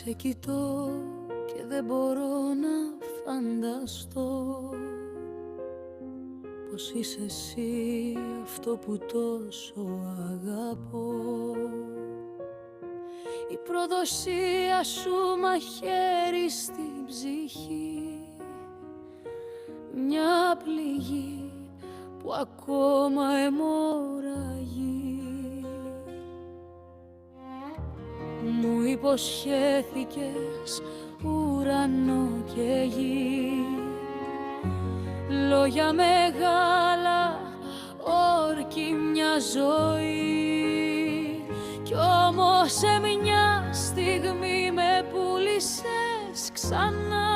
Σε κοιτώ και δεν μπορώ να φανταστώ πως είσαι εσύ αυτό που τόσο αγαπώ. Η προδοσία σου μαχαίρι στην ψυχή, μια πληγή που ακόμα αιμορραγεί. Μου υποσχέθηκες ουρανό και γη, λόγια μεγάλα, όρκη μια ζωή. Κι όμως σε μια στιγμή με πούλησες ξανά,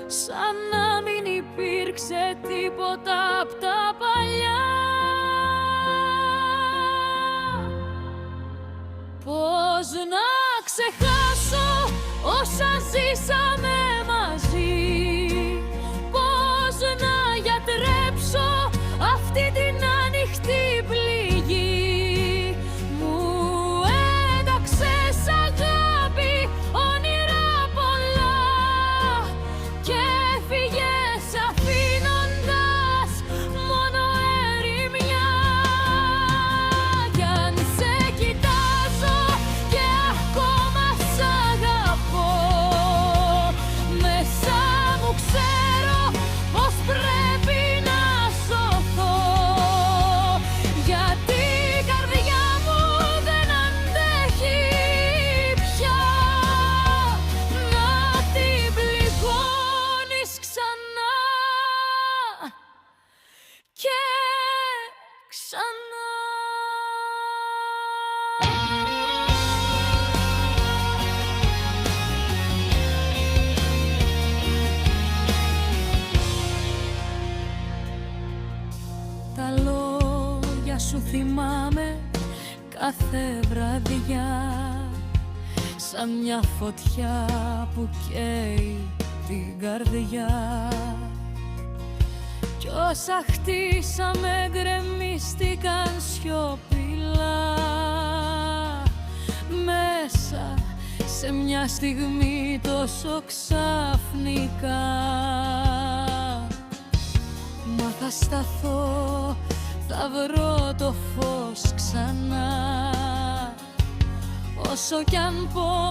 σαν να μην υπήρξε τίποτα απ' τα παλιά. Πώς να ξεχάσω όσα ζήσαμε μαζί, πώς να γιατρέψω αυτή την ανοιχτή πληγή. Μου ένταξες αγάπη, όνειρα πολλά και φύγες αφήνοντας μόνο ερημιά. Κι αν σε κοιτάζω και ακόμα σ' αγαπώ, μέσα μου ξέρω πως πρέπει να σωθώ. Γιατί η καρδιά μου δεν αντέχει πια να την πληγώνεις ξανά και ξανά. Τα λόγια σου θυμάμαι κάθε βραδιά, σαν μια φωτιά που καίει την καρδιά. Κι όσα χτίσαμε γκρεμίστηκαν σιωπηλά μέσα σε μια στιγμή τόσο ξαφνικά. Μα θα σταθώ, θα βρω το φως ξανά, όσο κι αν πω